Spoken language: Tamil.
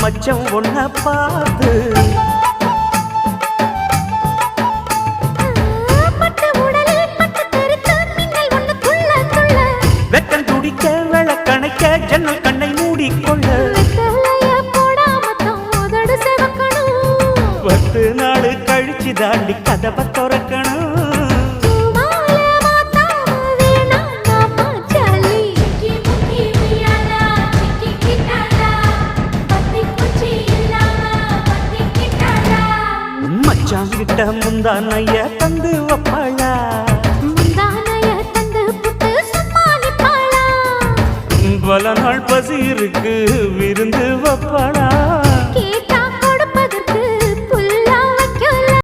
மச்சம் ஒன்ன பார்த்து வெக்கம் துடிக்க விளக்கணைக்க ஜன்னல் கண்ணை மூடிக்கொள்ள 10 நாள் கழிச்சு தாண்டி கதவை திறக்கணும். மச்சாங்கிட்ட முந்தானைய தந்து வப்பாளா, பல நாள் பசி இருக்கு விருந்து வப்பாளா.